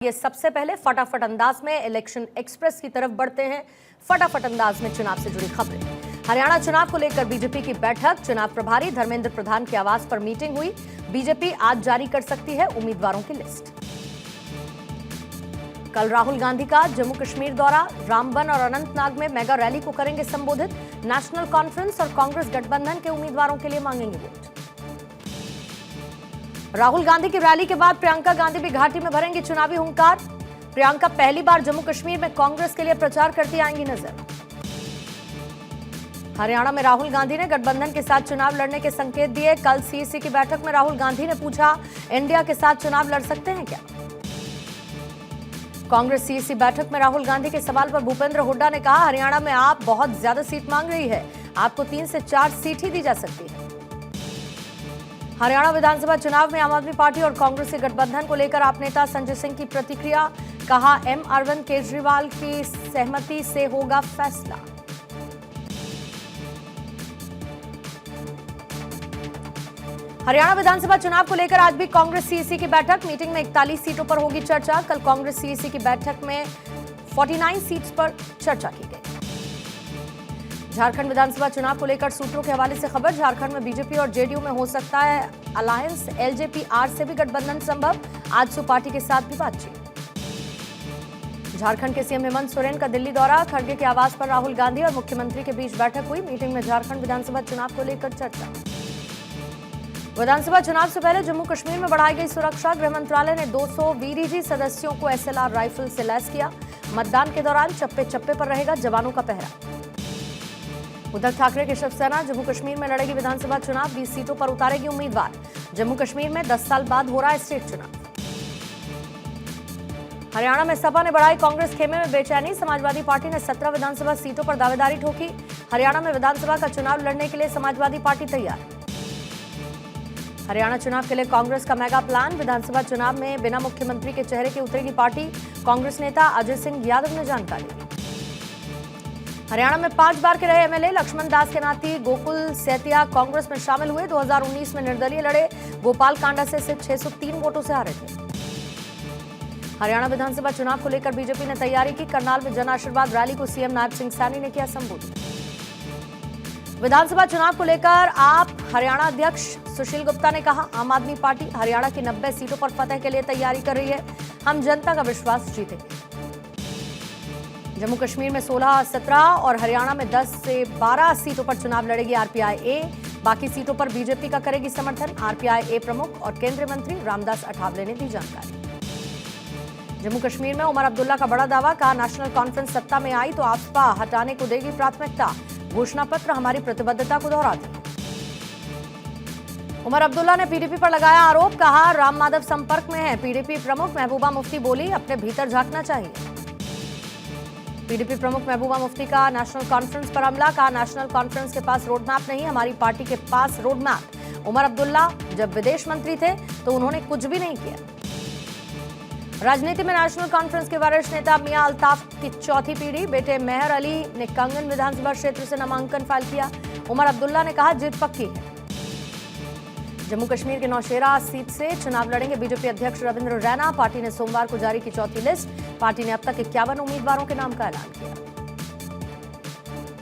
ये सबसे पहले फटाफट अंदाज में इलेक्शन एक्सप्रेस की तरफ बढ़ते हैं। फटाफट अंदाज में चुनाव से जुड़ी खबरें। हरियाणा चुनाव को लेकर बीजेपी की बैठक, चुनाव प्रभारी धर्मेंद्र प्रधान के आवास पर मीटिंग हुई। बीजेपी आज जारी कर सकती है उम्मीदवारों की लिस्ट। कल राहुल गांधी का जम्मू कश्मीर दौरा, रामबन और अनंतनाग में मेगा रैली को करेंगे संबोधित। नेशनल कॉन्फ्रेंस और कांग्रेस गठबंधन के उम्मीदवारों के लिए मांगेंगे वोट। राहुल गांधी की रैली के बाद प्रियंका गांधी भी घाटी में भरेंगी चुनावी हुंकार। प्रियंका पहली बार जम्मू कश्मीर में कांग्रेस के लिए प्रचार करती आएंगी नजर। हरियाणा में राहुल गांधी ने गठबंधन के साथ चुनाव लड़ने के संकेत दिए। कल सीईसी की बैठक में राहुल गांधी ने पूछा, इंडिया के साथ चुनाव लड़ सकते हैं क्या? कांग्रेस सीईसी बैठक में राहुल गांधी के सवाल पर भूपेंद्र हुड्डा ने कहा, हरियाणा में आप बहुत ज्यादा सीट मांग रही है, आपको 3 से 4 सीट ही दी जा सकती है। हरियाणा विधानसभा चुनाव में आम आदमी पार्टी और कांग्रेस के गठबंधन को लेकर आप नेता संजय सिंह की प्रतिक्रिया, कहा एम अरविंद केजरीवाल की सहमति से होगा फैसला। हरियाणा विधानसभा चुनाव को लेकर आज भी कांग्रेस सीईसी की बैठक, मीटिंग में 41 सीटों पर होगी चर्चा। कल कांग्रेस सीईसी की बैठक में 49 सीट्स पर चर्चा की गई। झारखंड विधानसभा चुनाव को लेकर सूत्रों के हवाले से खबर, झारखंड में बीजेपी और जेडीयू में हो सकता है अलायंस, एलजेपी-आर से भी गठबंधन संभव। आजसू पार्टी के साथ भी बातचीत। झारखंड के सीएम हेमंत सोरेन का दिल्ली दौरा, खड़गे के आवास पर राहुल गांधी और मुख्यमंत्री के बीच बैठक हुई। मीटिंग में झारखंड विधानसभा चुनाव को लेकर चर्चा। विधानसभा चुनाव से पहले जम्मू कश्मीर में बढ़ाई गई सुरक्षा, गृह मंत्रालय ने 200 वीडीजी सदस्यों को एसएलआर राइफल से लैस किया। मतदान के दौरान चप्पे चप्पे पर रहेगा जवानों का पहरा। उद्धव ठाकरे की शिवसेना जम्मू कश्मीर में लड़ेगी विधानसभा चुनाव, 20 सीटों पर उतारेगी उम्मीदवार। जम्मू कश्मीर में 10 साल बाद हो रहा है स्टेट चुनाव। हरियाणा में सपा ने बढ़ाई कांग्रेस खेमे में बेचैनी, समाजवादी पार्टी ने 17 विधानसभा सीटों पर दावेदारी ठोकी। हरियाणा में विधानसभा का चुनाव लड़ने के लिए समाजवादी पार्टी तैयार। हरियाणा चुनाव के लिए कांग्रेस का मेगा प्लान, विधानसभा चुनाव में बिना मुख्यमंत्री के चेहरे के उतरेगी पार्टी, कांग्रेस नेता अजय सिंह यादव ने जानकारी दी। हरियाणा में 5 बार के रहे एमएलए लक्ष्मण दास के नाती गोकुल सेतिया कांग्रेस में शामिल हुए। 2019 में निर्दलीय लड़े, गोपाल कांडा से सिर्फ 603 वोटों से हारे थे। हरियाणा विधानसभा चुनाव को लेकर बीजेपी ने तैयारी की, करनाल में जन आशीर्वाद रैली को सीएम नायब सिंह सैनी ने किया संबोधित। विधानसभा चुनाव को लेकर आप हरियाणा अध्यक्ष सुशील गुप्ता ने कहा, आम आदमी पार्टी हरियाणा की 90 सीटों पर फतह के लिए तैयारी कर रही है, हम जनता का विश्वास जीतेंगे। जम्मू कश्मीर में 16, 17 और हरियाणा में 10 से 12 सीटों पर चुनाव लड़ेगी आरपीआई-ए, बाकी सीटों पर बीजेपी का करेगी समर्थन। आरपीआई-ए प्रमुख और केंद्रीय मंत्री रामदास अठावले ने दी जानकारी। जम्मू कश्मीर में उमर अब्दुल्ला का बड़ा दावा, कहा नेशनल कॉन्फ्रेंस सत्ता में आई तो आफ्पा हटाने को देगी प्राथमिकता, घोषणा पत्र हमारी प्रतिबद्धता को दोहराती। उमर अब्दुल्ला ने पीडीपी पर लगाया आरोप, कहा राम माधव संपर्क में है। पीडीपी प्रमुख महबूबा मुफ्ती बोली, अपने भीतर झांकना चाहिए। पीडीपी प्रमुख महबूबा मुफ्ती का नेशनल कॉन्फ्रेंस पर हमला, कहा नेशनल कॉन्फ्रेंस के पास रोड मैप नहीं, हमारी पार्टी के पास रोड मैप। उमर अब्दुल्ला जब विदेश मंत्री थे तो उन्होंने कुछ भी नहीं किया। राजनीति में नेशनल कॉन्फ्रेंस के वरिष्ठ नेता मियां अल्ताफ की चौथी पीढ़ी, बेटे मेहर अली ने कंगन विधानसभा क्षेत्र से नामांकन फाइल किया। उमर अब्दुल्ला ने कहा जीत पक्की है। जम्मू कश्मीर के नौशेरा सीट से चुनाव लड़ेंगे बीजेपी अध्यक्ष रविंद्र रैना, पार्टी ने सोमवार को जारी की चौथी लिस्ट। पार्टी ने अब तक 51 उम्मीदवारों के नाम का ऐलान किया।